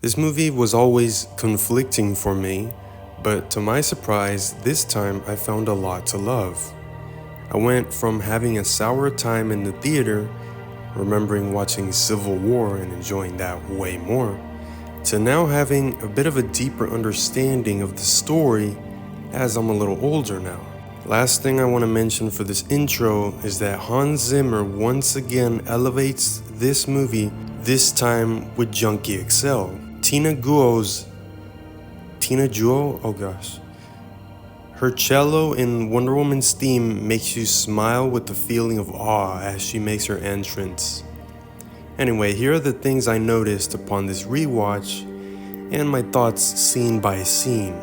This movie was always conflicting for me, but to my surprise, this time I found a lot to love. I went from having a sour time in the theater, remembering watching Civil War and enjoying that way more, to now having a bit of a deeper understanding of the story as I'm a little older now. Last thing I want to mention for this intro is that Hans Zimmer once again elevates this movie, this time with Junkie XL. Tina Guo, oh gosh. Her cello in Wonder Woman's theme makes you smile with the feeling of awe as she makes her entrance. Anyway, here are the things I noticed upon this rewatch and my thoughts scene by scene.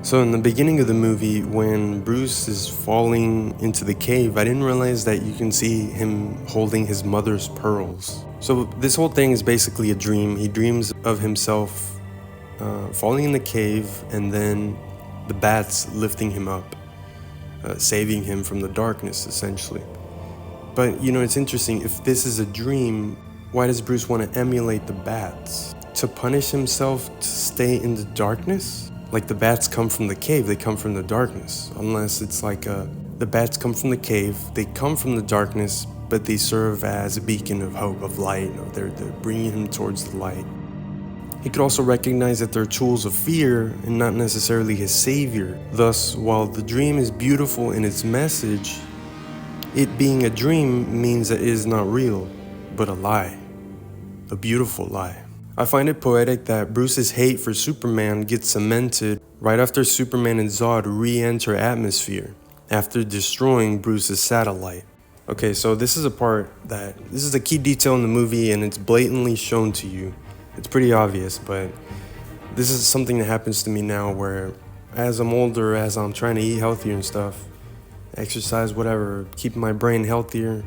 So in the beginning of the movie, when Bruce is falling into the cave, I didn't realize that you can see him holding his mother's pearls. So this whole thing is basically a dream. He dreams of himself falling in the cave and then the bats lifting him up, saving him from the darkness, essentially. But you know, it's interesting, if this is a dream, why does Bruce want to emulate the bats? To punish himself to stay in the darkness? Like the bats come from the cave, they come from the darkness. Unless it's like the bats come from the cave, they come from the darkness, but they serve as a beacon of hope, of light, or they're bringing him towards the light. He could also recognize that they're tools of fear and not necessarily his savior. Thus, while the dream is beautiful in its message, it being a dream means that it is not real, but a lie. A beautiful lie. I find it poetic that Bruce's hate for Superman gets cemented right after Superman and Zod re-enter atmosphere, after destroying Bruce's satellite. Okay, so this is a key detail in the movie and it's blatantly shown to you. It's pretty obvious, but this is something that happens to me now where as I'm older, as I'm trying to eat healthier and stuff, exercise, whatever, keeping my brain healthier,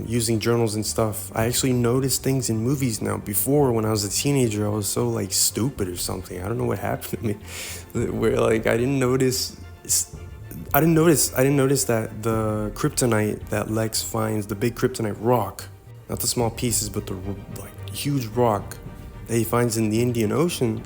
using journals and stuff, I actually notice things in movies now. Before, when I was a teenager, I was so like stupid or something. I don't know what happened to me, where like I didn't notice that the kryptonite that Lex finds, the big kryptonite rock, not the small pieces, but the like huge rock that he finds in the Indian Ocean,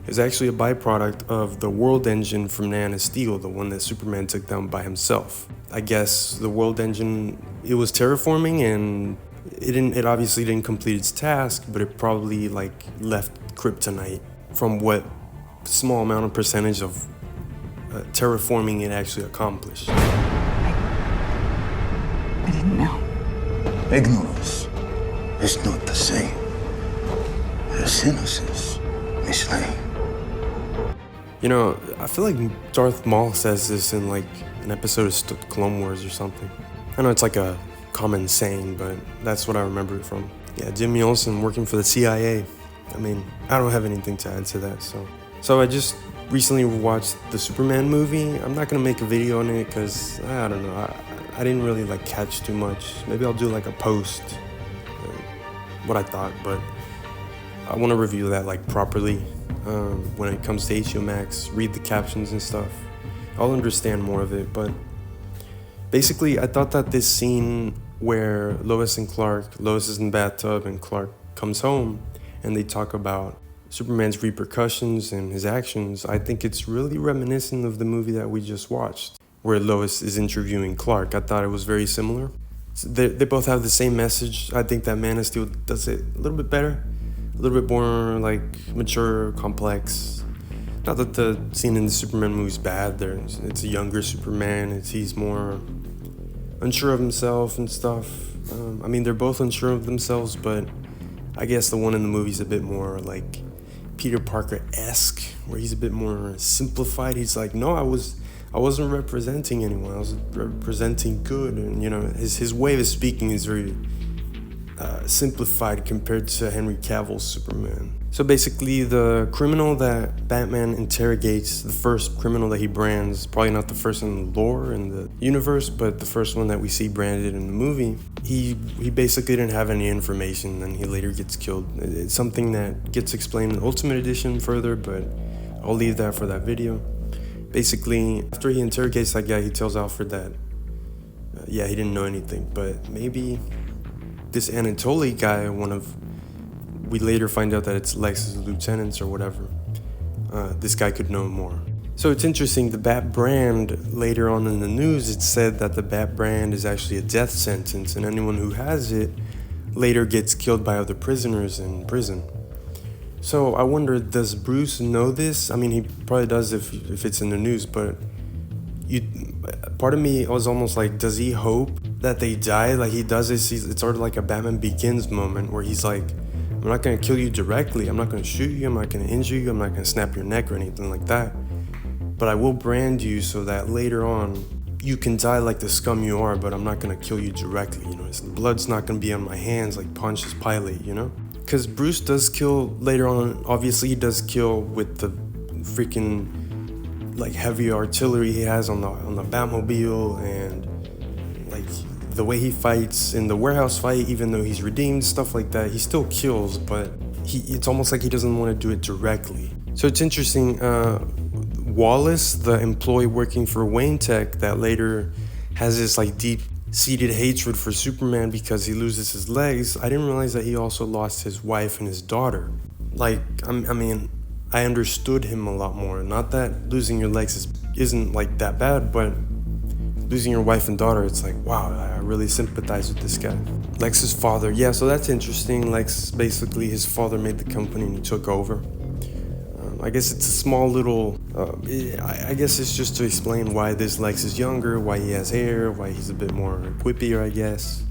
is actually a byproduct of the world engine from Man of Steel, the one that Superman took down by himself. I guess the world engine, it was terraforming and it obviously didn't complete its task, but it probably like left kryptonite from what small amount of percentage of terraforming it actually accomplished. I didn't know. Ignorance is not the same as innocence, Miss Lane. You know, I feel like Darth Maul says this in like an episode of Clone Wars or something. I know it's like a common saying, but that's what I remember it from. Yeah, Jimmy Olsen working for the CIA. I mean, I don't have anything to add to that, So I just recently watched the Superman movie. I'm not gonna make a video on it because I don't know. I didn't really like catch too much. Maybe I'll do like a post, what I thought, but I want to review that like properly. When it comes to HBO Max, read the captions and stuff, I'll understand more of it. But basically, I thought that this scene where Lois is in the bathtub and Clark comes home and they talk about Superman's repercussions and his actions, I think it's really reminiscent of the movie that we just watched, where Lois is interviewing Clark. I thought it was very similar. They both have the same message. I think that Man of Steel does it a little bit better. A little bit more like mature, complex. Not that the scene in the Superman movie is bad. It's a younger Superman. He's more unsure of himself and stuff. I mean, they're both unsure of themselves, but I guess the one in the movie is a bit more like Peter Parker-esque, where he's a bit more simplified. He's like, no, I wasn't representing anyone. I was representing good, and you know, his way of speaking is very simplified compared to Henry Cavill's Superman. So basically, the criminal that Batman interrogates, the first criminal that he brands, probably not the first in the lore in the universe, but the first one that we see branded in the movie, he basically didn't have any information and he later gets killed. It's something that gets explained in Ultimate Edition further, but I'll leave that for that video. Basically, after he interrogates that guy, he tells Alfred that, he didn't know anything, but maybe this Anatoly guy, one of we later find out that it's Lex's lieutenants or whatever. This guy could know more. So it's interesting, the Bat brand, later on in the news, it said that the Bat brand is actually a death sentence, and anyone who has it later gets killed by other prisoners in prison. So I wonder, does Bruce know this? I mean, he probably does if it's in the news, but part of me was almost like, does he hope that they die? Like he does this, it's sort of like a Batman Begins moment where he's like, I'm not going to kill you directly, I'm not going to shoot you, I'm not going to injure you, I'm not going to snap your neck or anything like that. But I will brand you so that later on, you can die like the scum you are, but I'm not going to kill you directly, you know? His blood's not going to be on my hands like Pontius Pilate, you know? Because Bruce does kill later on, obviously he does kill with the freaking like heavy artillery he has on the Batmobile, and like the way he fights in the warehouse fight, even though he's redeemed, stuff like that, he still kills, but it's almost like he doesn't want to do it directly. So it's interesting, Wallace, the employee working for Wayne Tech that later has this like deep-seated hatred for Superman because he loses his legs, I didn't realize that he also lost his wife and his daughter. Like, I mean, I understood him a lot more. Not that losing your legs isn't like that bad, but losing your wife and daughter, it's like, wow, I really sympathize with this guy. Lex's father, yeah, so that's interesting. Lex, basically, his father made the company and he took over. I guess it's a small little, I guess it's just to explain why this Lex is younger, why he has hair, why he's a bit more whippier, I guess,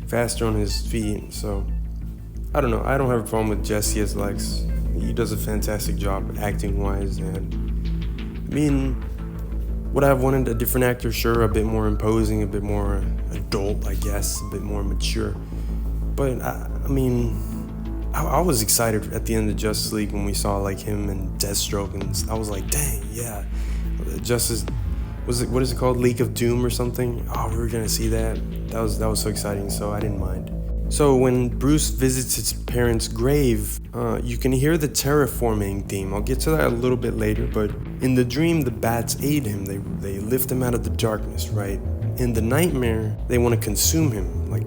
faster on his feet. So, I don't know, I don't have a problem with Jesse as Lex. He does a fantastic job acting-wise, and I mean, would I have wanted a different actor? Sure, a bit more imposing, a bit more adult, I guess, a bit more mature. But, I mean, I was excited at the end of Justice League when we saw like him and Deathstroke, and I was like, dang, yeah, Justice, what is it called, League of Doom or something? Oh, we were gonna see that. That was so exciting, so I didn't mind. So when Bruce visits his parents' grave, you can hear the terraforming theme. I'll get to that a little bit later, but in the dream, the bats aid him. They lift him out of the darkness, right? In the nightmare, they want to consume him, like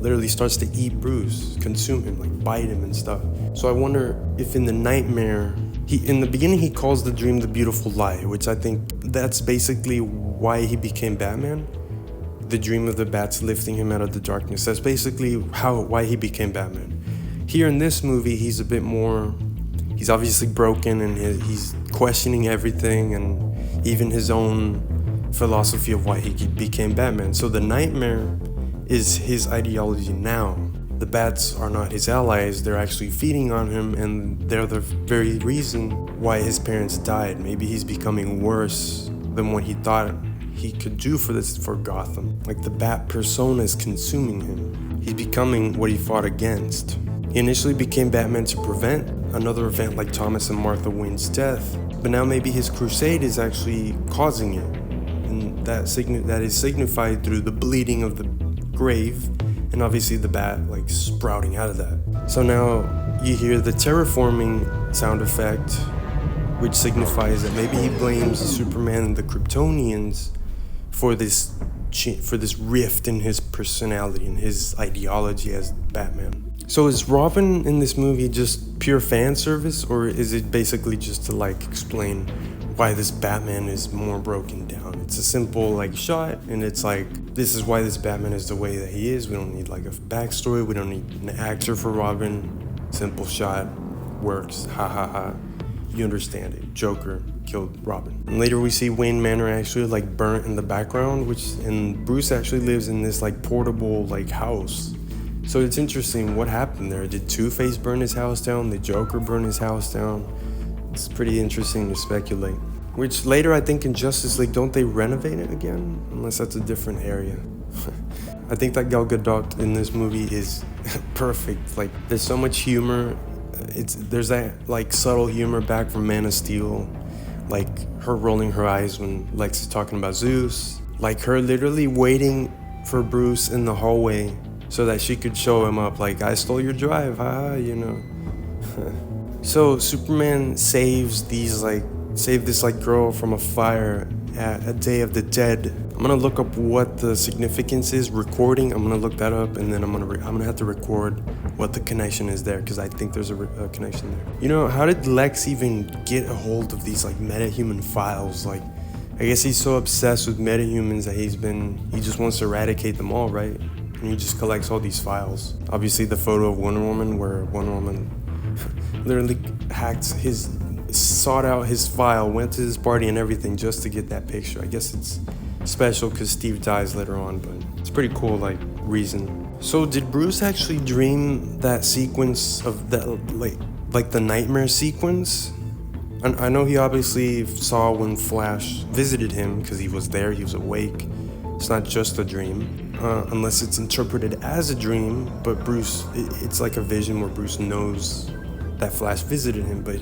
literally starts to eat Bruce, consume him, like bite him and stuff. So I wonder if in the nightmare, in the beginning he calls the dream the beautiful lie, which I think that's basically why he became Batman. The dream of the bats lifting him out of the darkness. That's basically why he became Batman. Here in this movie, he's a bit more, he's obviously broken and he's questioning everything and even his own philosophy of why he became Batman. So the nightmare is his ideology now. The bats are not his allies, they're actually feeding on him, and they're the very reason why his parents died. Maybe he's becoming worse than what he thought he could do for Gotham. Like the bat persona is consuming him. He's becoming what he fought against. He initially became Batman to prevent another event like Thomas and Martha Wayne's death, but now maybe his crusade is actually causing it, and that is signified through the bleeding of the grave, and obviously the bat like sprouting out of that. So now you hear the terraforming sound effect, which signifies that maybe he blames Superman and the Kryptonians for this rift in his personality and his ideology as Batman. So is Robin in this movie just pure fan service, or is it basically just to like explain why this Batman is more broken down? It's a simple like shot, and it's like, this is why this Batman is the way that he is. We don't need like a backstory, we don't need an actor for Robin. Simple shot, works, ha ha ha. You understand it. Joker killed Robin. And later we see Wayne Manor actually like burnt in the background, and Bruce actually lives in this like portable like house. So it's interesting what happened there. Did Two-Face burn his house down? Did Joker burn his house down? It's pretty interesting to speculate. Which later I think in Justice League, don't they renovate it again? Unless that's a different area. I think that Gal Gadot in this movie is perfect. Like there's so much humor. There's that like subtle humor back from Man of Steel, like her rolling her eyes when Lex is talking about Zeus, like her literally waiting for Bruce in the hallway so that she could show him up, like, I stole your drive, you know. So Superman saves this like girl from a fire, at a Day of the Dead. I'm gonna look up what the significance is. Recording, I'm gonna look that up, and then I'm gonna have to record what the connection is there, because I think there's a connection there. You know, how did Lex even get a hold of these like metahuman files? Like, I guess he's so obsessed with metahumans that he just wants to eradicate them all, right? And he just collects all these files. Obviously, the photo of Wonder Woman, where Wonder Woman literally sought out his file, went to his party and everything just to get that picture. I guess it's special because Steve dies later on, but it's pretty cool, like, reason. So did Bruce actually dream that sequence of that, like the nightmare sequence? I know he obviously saw when Flash visited him because he was there, he was awake. It's not just a dream, unless it's interpreted as a dream, but Bruce, it's like a vision where Bruce knows that Flash visited him, but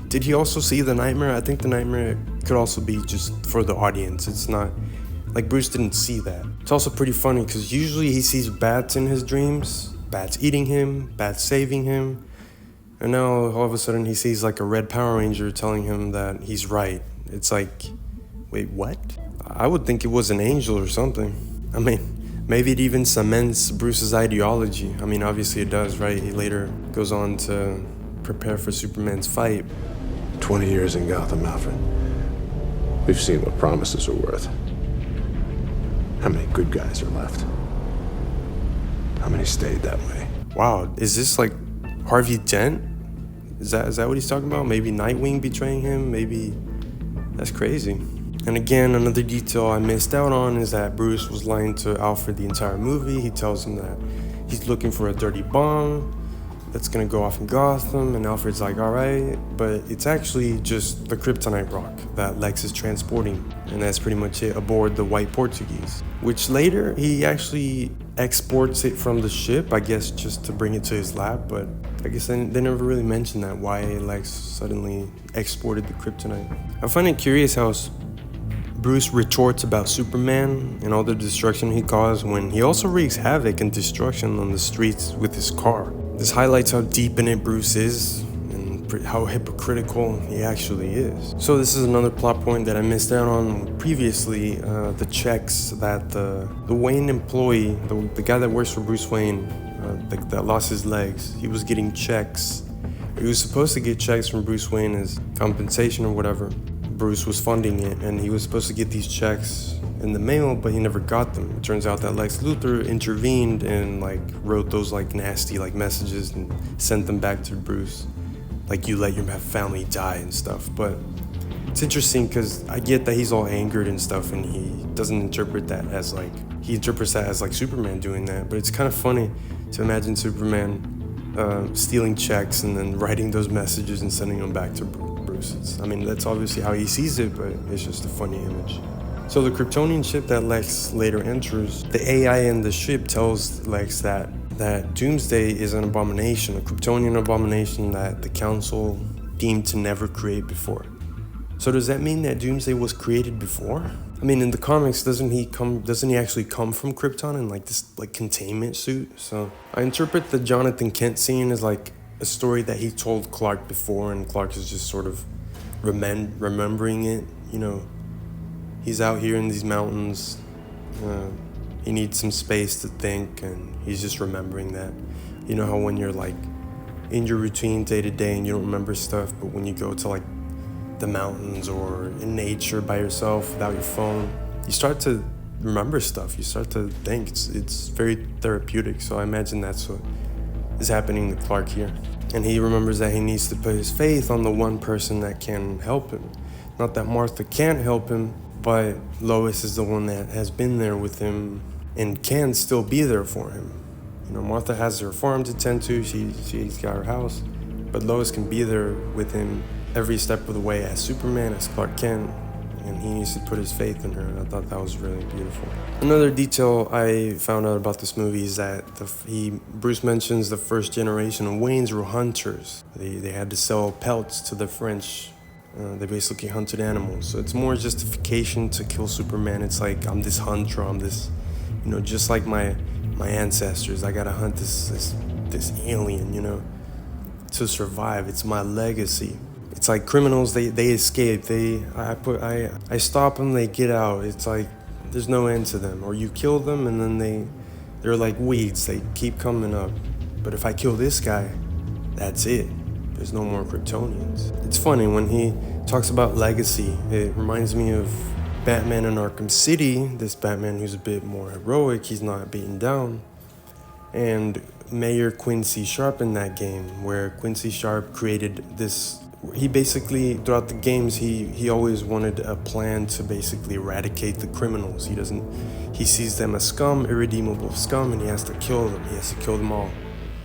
did he also see the nightmare? I think the nightmare could also be just for the audience. It's not, like, Bruce didn't see that. It's also pretty funny because usually he sees bats in his dreams, bats eating him, bats saving him. And now all of a sudden he sees like a red Power Ranger telling him that he's right. It's like, wait, what? I would think it was an angel or something. I mean, maybe it even cements Bruce's ideology. I mean, obviously it does, right? He later goes on to prepare for Superman's fight. 20 years in Gotham, Alfred. We've seen what promises are worth. How many good guys are left? How many stayed that way? Wow, is this like Harvey Dent? Is that what he's talking about? Maybe Nightwing betraying him? Maybe. That's crazy. And again, another detail I missed out on is that Bruce was lying to Alfred the entire movie. He tells him that he's looking for a dirty bomb that's gonna go off in Gotham, and Alfred's like, all right, but it's actually just the kryptonite rock that Lex is transporting, and that's pretty much it, aboard the White Portuguese, which later he actually exports it from the ship, I guess just to bring it to his lab, but I guess they never really mentioned that, why Lex suddenly exported the kryptonite. I find it curious how Bruce retorts about Superman and all the destruction he caused when he also wreaks havoc and destruction on the streets with his car. This highlights how deep in it Bruce is and how hypocritical he actually is. So this is another plot point that I missed out on previously, the checks that the Wayne employee, the guy that works for Bruce Wayne, that lost his legs, he was getting checks. He was supposed to get checks from Bruce Wayne as compensation or whatever. Bruce was funding it, and he was supposed to get these checks in the mail, but he never got them. It turns out that Lex Luthor intervened and like wrote those like nasty like messages and sent them back to Bruce, like, you let your family die and stuff. But it's interesting because I get that he's all angered and stuff, and he doesn't interpret that as like, he interprets that as like Superman doing that. But it's kind of funny to imagine Superman stealing checks and then writing those messages and sending them back to Bruce. I mean, that's obviously how he sees it, but it's just a funny image. So the Kryptonian ship that Lex later enters, the AI in the ship tells Lex that Doomsday is an abomination, a Kryptonian abomination that the Council deemed to never create before. So does that mean that Doomsday was created before? I mean, in the comics, doesn't he actually come from Krypton in like this like containment suit? So I interpret the Jonathan Kent scene as like a story that he told Clark before, and Clark is just sort of remembering it. You know, he's out here in these mountains, he needs some space to think, and he's just remembering that. You know how when you're like in your routine day to day and you don't remember stuff, but when you go to like the mountains or in nature by yourself without your phone, you start to remember stuff, you start to think. It's very therapeutic. So I imagine that's what is happening to Clark here. And he remembers that he needs to put his faith on the one person that can help him. Not that Martha can't help him, but Lois is the one that has been there with him and can still be there for him. You know, Martha has her farm to tend to, she's got her house, but Lois can be there with him every step of the way as Superman, as Clark Kent, and he needs to put his faith in her. And I thought that was really beautiful. Another detail I found out about this movie is that Bruce mentions the first generation of Waynes were hunters. They had to sell pelts to the French. They basically hunted animals. So it's more justification to kill Superman. It's like, I'm this hunter, I'm this, you know, just like my ancestors. I gotta hunt this alien, you know, to survive. It's my legacy. It's like criminals, they escape. I stop them, they get out. It's like there's no end to them. Or you kill them and then they're like weeds. They keep coming up. But if I kill this guy, that's it. There's no more Kryptonians. It's funny when he talks about legacy. It reminds me of Batman in Arkham City. This Batman who's a bit more heroic. He's not beaten down. And Mayor Quincy Sharp in that game, where Quincy Sharp created this. He basically, throughout the games, he always wanted a plan to basically eradicate the criminals. He sees them as scum, irredeemable scum, and he has to kill them. He has to kill them all.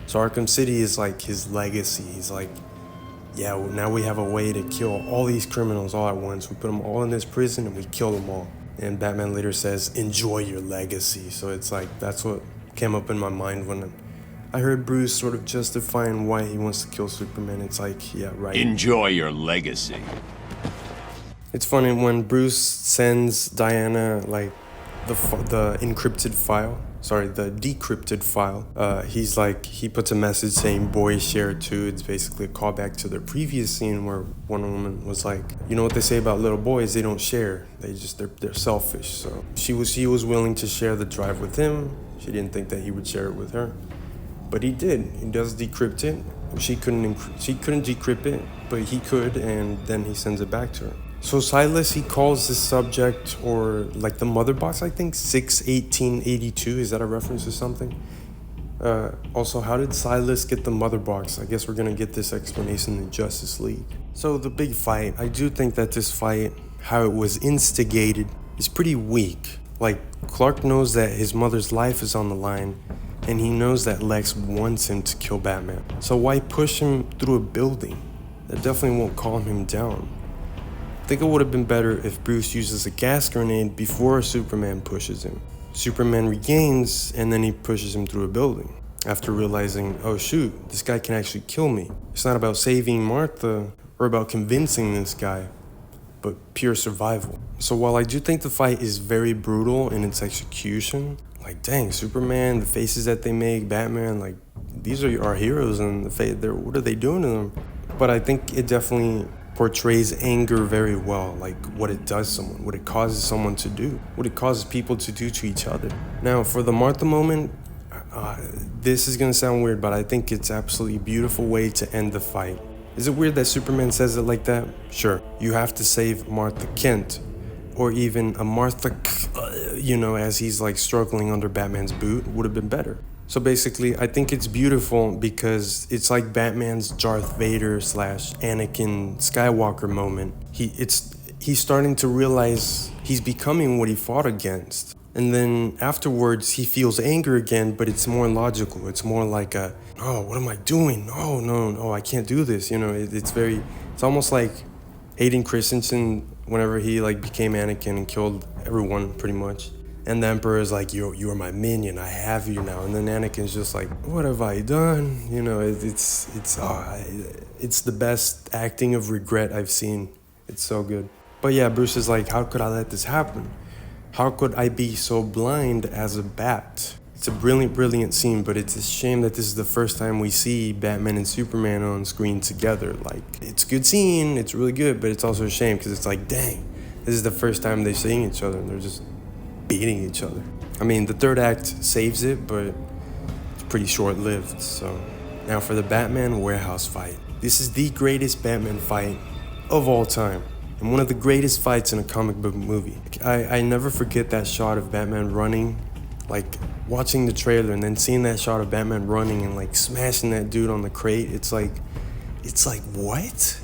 So Arkham City is like his legacy. He's like, yeah, well, now we have a way to kill all these criminals all at once. We put them all in this prison and we kill them all. And Batman later says, enjoy your legacy. So it's like, that's what came up in my mind when I heard Bruce sort of justifying why he wants to kill Superman. It's like, yeah, right. Enjoy your legacy. It's funny when Bruce sends Diana like the encrypted file. Sorry, the decrypted file. He's like, he puts a message saying boys share too. It's basically a callback to the previous scene where one woman was like, you know what they say about little boys, they don't share. They're selfish. So she was willing to share the drive with him. She didn't think that he would share it with her. But he did. He does decrypt it. She couldn't decrypt it, but he could, and then he sends it back to her. So Silas, he calls this subject, or like the mother box, I think, 61882. Is that a reference to something? Also, how did Silas get the mother box? I guess we're gonna get this explanation in Justice League. So the big fight, I do think that this fight, how it was instigated, is pretty weak. Like, Clark knows that his mother's life is on the line, and he knows that Lex wants him to kill Batman. So why push him through a building? That definitely won't calm him down. I think it would have been better if Bruce uses a gas grenade before Superman pushes him. Superman regains, and then he pushes him through a building. After realizing, oh shoot, this guy can actually kill me. It's not about saving Martha, or about convincing this guy, but pure survival. So while I do think the fight is very brutal in its execution, like, dang, Superman, the faces that they make, Batman, like, these are our heroes, and what are they doing to them? But I think it definitely portrays anger very well, like what it does someone, what it causes someone to do, what it causes people to do to each other. Now, for the Martha moment, this is gonna sound weird, but I think it's absolutely a beautiful way to end the fight. Is it weird that Superman says it like that? Sure. You have to save Martha Kent, or even a Martha, as he's like struggling under Batman's boot, would have been better. So basically, I think it's beautiful because it's like Batman's Darth Vader / Anakin Skywalker moment. He's starting to realize he's becoming what he fought against. And then afterwards, he feels anger again, but it's more logical. It's more like oh, what am I doing? Oh, no, I can't do this. It's almost like Hayden Christensen, whenever he like became Anakin and killed everyone pretty much. And the Emperor is like, you're my minion, I have you now. And then Anakin's just like, what have I done? It's the best acting of regret I've seen. It's so good. But yeah, Bruce is like, how could I let this happen? How could I be so blind as a bat? It's a brilliant scene, but it's a shame that this is the first time we see Batman and Superman on screen together. Like, it's a good scene, it's really good, but it's also a shame because it's like, dang, this is the first time they're seeing each other and they're just beating each other. I mean, the third act saves it, but it's pretty short-lived. So now for the Batman warehouse fight. This is the greatest Batman fight of all time, and one of the greatest fights in a comic book movie. I never forget that shot of Batman running, like watching the trailer and then seeing that shot of Batman running and like smashing that dude on the crate. It's like, what?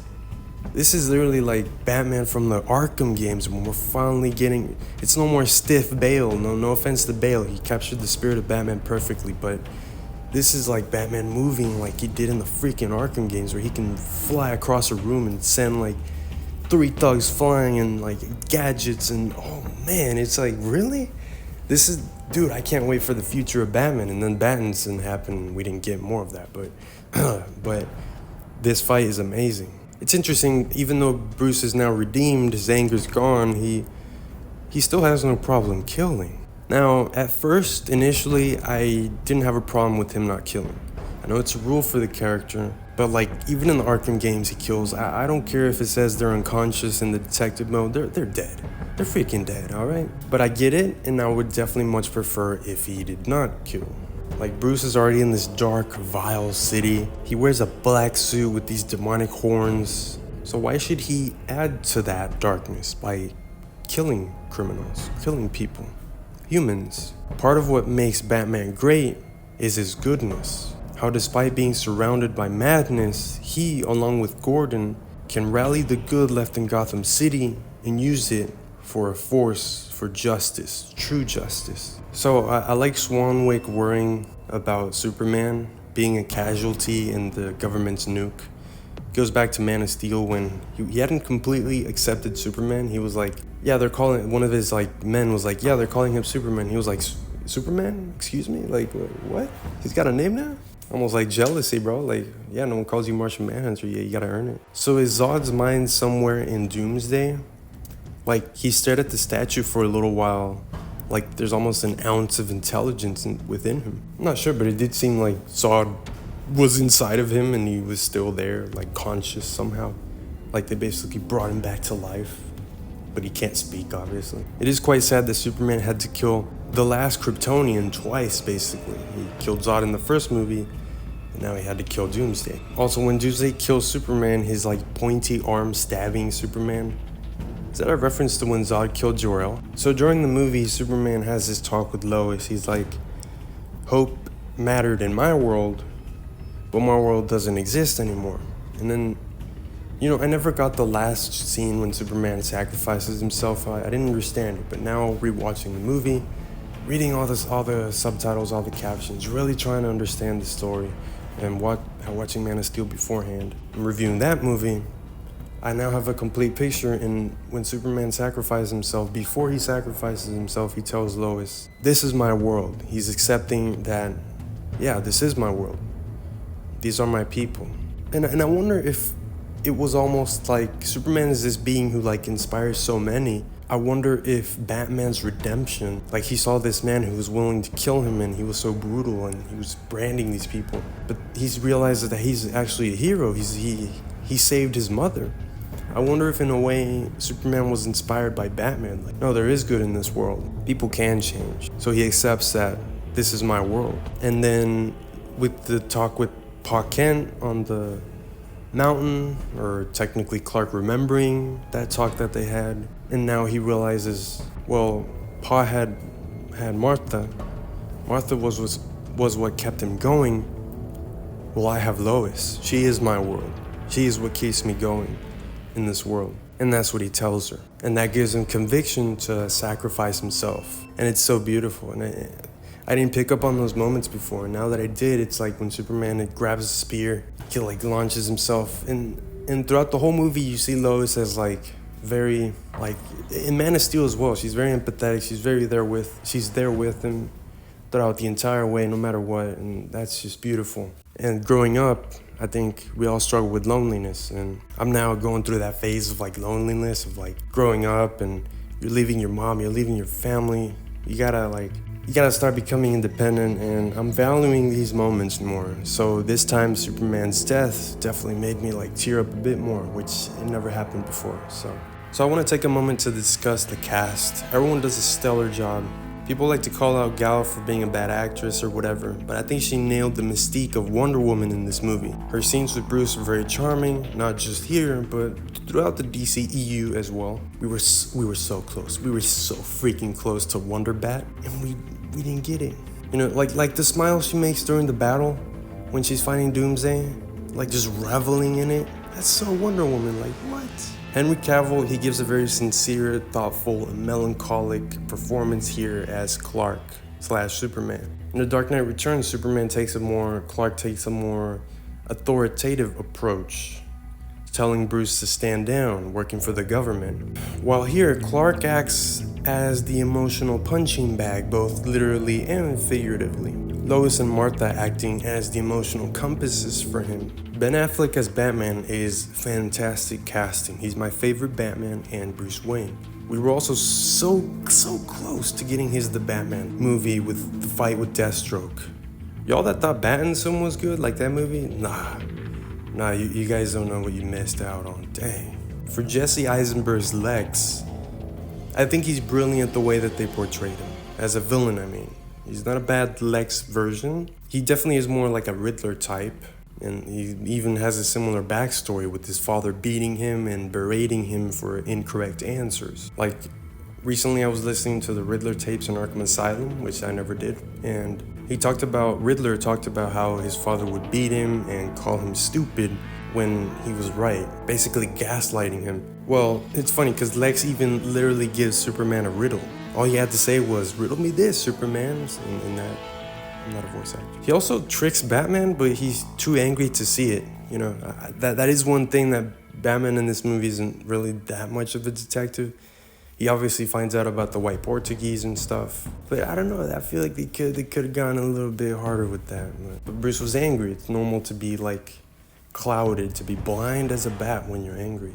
This is literally like Batman from the Arkham games when we're finally getting, it's no more stiff Bale, no offense to Bale, he captured the spirit of Batman perfectly, but this is like Batman moving like he did in the freaking Arkham games where he can fly across a room and send like 3 thugs flying and like gadgets and oh man, it's like, really? This is, dude, I can't wait for the future of Batman. And then Battinson happened, we didn't get more of that, but this fight is amazing. It's interesting, even though Bruce is now redeemed, his anger's gone, he still has no problem killing. Now, at first, initially, I didn't have a problem with him not killing. I know it's a rule for the character, but like even in the Arkham games he kills, I don't care if it says they're unconscious in the detective mode, they're dead. They're freaking dead, alright? But I get it, and I would definitely much prefer if he did not kill. Like, Bruce is already in this dark, vile city. He wears a black suit with these demonic horns. So why should he add to that darkness by killing criminals, killing people, humans? Part of what makes Batman great is his goodness. How despite being surrounded by madness, he, along with Gordon, can rally the good left in Gotham City and use it for a force for justice, true justice. So I like Swanwick worrying about Superman being a casualty in the government's nuke. Goes back to Man of Steel when he hadn't completely accepted Superman. He was like, yeah, they're calling, one of his like men was like, yeah, they're calling him Superman. He was like, Superman? Excuse me? Like, what? He's got a name now? Almost like jealousy, bro. Like, yeah, no one calls you Martian Manhunter. Yeah, you gotta earn it. So is Zod's mind somewhere in Doomsday? Like, he stared at the statue for a little while. Like, there's almost an ounce of intelligence within him. I'm not sure, but it did seem like Zod was inside of him and he was still there, like conscious somehow. Like they basically brought him back to life. But he can't speak, obviously. It is quite sad that Superman had to kill the last Kryptonian twice, basically. He killed Zod in the first movie, and now he had to kill Doomsday. Also, when Doomsday kills Superman, his like pointy arm stabbing Superman, is that a reference to when Zod killed Jor-El? So during the movie, Superman has this talk with Lois. He's like, hope mattered in my world, but my world doesn't exist anymore. And then, you know, I never got the last scene when Superman sacrifices himself. I didn't understand it, but now rewatching the movie, reading all the subtitles, all the captions, really trying to understand the story, and watching Man of Steel beforehand and reviewing that movie, I now have a complete picture. And when Superman sacrifices himself, before he sacrifices himself, he tells Lois, this is my world. He's accepting that, yeah, this is my world. These are my people. And I wonder if it was almost like Superman is this being who like inspires so many. I wonder if Batman's redemption, like he saw this man who was willing to kill him and he was so brutal and he was branding these people, but he's realized that he's actually a hero. He saved his mother. I wonder if in a way Superman was inspired by Batman. Like, no, there is good in this world. People can change. So he accepts that this is my world. And then with the talk with Pa Kent on the mountain, or technically Clark remembering that talk that they had, and now he realizes, well, Pa had Martha. Martha was what kept him going. Well, I have Lois. She is my world. She is what keeps me going in this world. And that's what he tells her. And that gives him conviction to sacrifice himself. And it's so beautiful. And I didn't pick up on those moments before. And now that I did, it's like when Superman grabs a spear, he like launches himself. And throughout the whole movie, you see Lois as like very, like in Man of Steel as well. She's very empathetic. She's there with him throughout the entire way, no matter what. And that's just beautiful. And growing up, I think we all struggle with loneliness, and I'm now going through that phase of like loneliness, of like growing up and you're leaving your mom, you're leaving your family. You gotta start becoming independent, and I'm valuing these moments more. So this time Superman's death definitely made me like tear up a bit more, which it never happened before. So I want to take a moment to discuss the cast. Everyone does a stellar job. People like to call out Gal for being a bad actress or whatever, but I think she nailed the mystique of Wonder Woman in this movie. Her scenes with Bruce were very charming, not just here, but throughout the DCEU as well. We were so close. We were so freaking close to Wonder Bat, and we didn't get it. You know, like the smile she makes during the battle when she's fighting Doomsday, like just reveling in it. That's so Wonder Woman. Like, what? Henry Cavill, he gives a very sincere, thoughtful, and melancholic performance here as Clark/Superman. In The Dark Knight Returns, Clark takes a more authoritative approach, telling Bruce to stand down, working for the government. While here, Clark acts as the emotional punching bag, both literally and figuratively. Lois and Martha acting as the emotional compasses for him. Ben Affleck as Batman is fantastic casting. He's my favorite Batman and Bruce Wayne. We were also so close to getting The Batman movie with the fight with Deathstroke, Y'all that thought Battinson was good, like that movie, nah, you guys don't know what you missed out on. Dang. For Jesse Eisenberg's Lex, I think he's brilliant the way that they portrayed him. As a villain, I mean. He's not a bad Lex version. He definitely is more like a Riddler type. And he even has a similar backstory with his father beating him and berating him for incorrect answers. Like, recently I was listening to the Riddler tapes in Arkham Asylum, which I never did. And Riddler talked about how his father would beat him and call him stupid when he was right, basically gaslighting him. Well, it's funny because Lex even literally gives Superman a riddle. All he had to say was, riddle me this, Superman, in that. I'm not a voice actor. He also tricks Batman, but he's too angry to see it. You know, that is one thing that Batman in this movie isn't really that much of a detective. He obviously finds out about the white Portuguese and stuff. But I don't know, I feel like they could have gone a little bit harder with that. But Bruce was angry. It's normal to be like clouded, to be blind as a bat when you're angry.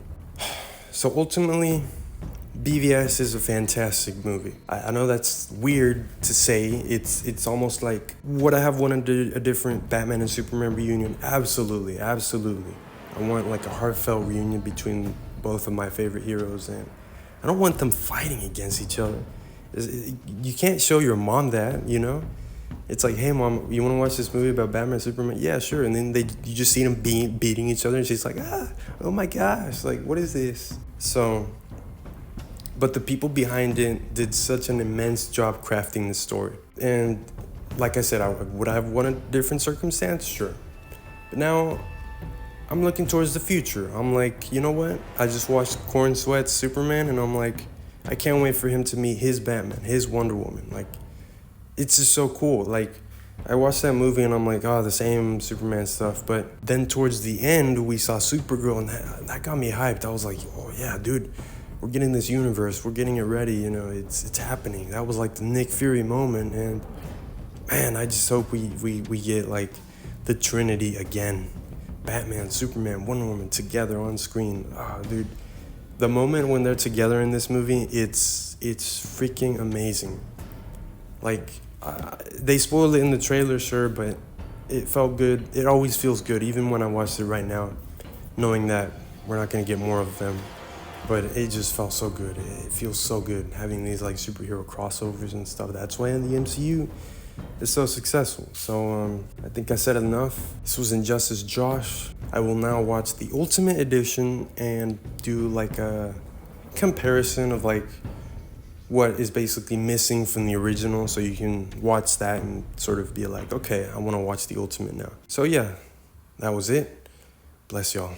So ultimately, BvS is a fantastic movie. I know that's weird to say. It's almost like, would I have wanted a different Batman and Superman reunion? Absolutely. I want like a heartfelt reunion between both of my favorite heroes, and I don't want them fighting against each other. You can't show your mom that, you know? It's like, hey mom, you want to watch this movie about Batman and Superman? Yeah, sure. And then you just see them beating each other, and she's like, oh my gosh, like what is this? So, but the people behind it did such an immense job crafting the story. And like I said, would I have wanted a different circumstance? Sure. But now I'm looking towards the future. I'm like, you know what? I just watched Corn Sweat's Superman, and I'm like, I can't wait for him to meet his Batman, his Wonder Woman. Like, it's just so cool. Like, I watched that movie and I'm like, oh, the same Superman stuff. But then towards the end, we saw Supergirl, and that got me hyped. I was like, oh yeah, dude, we're getting this universe. We're getting it ready. You know, it's happening. That was like the Nick Fury moment. And man, I just hope we get like the Trinity again. Batman, Superman, Wonder Woman together on screen. Oh, dude, the moment when they're together in this movie, it's freaking amazing. Like, they spoiled it in the trailer, sure, but it felt good. It always feels good, even when I watched it right now, knowing that we're not gonna get more of them. But it just felt so good. It feels so good having these like superhero crossovers and stuff. That's why in the MCU is so successful. So I think I said enough. This was Injustice Josh. I will now watch the Ultimate Edition and do like a comparison of like what is basically missing from the original, so you can watch that and sort of be like, okay, I want to watch the Ultimate now. So yeah, that was it. Bless y'all.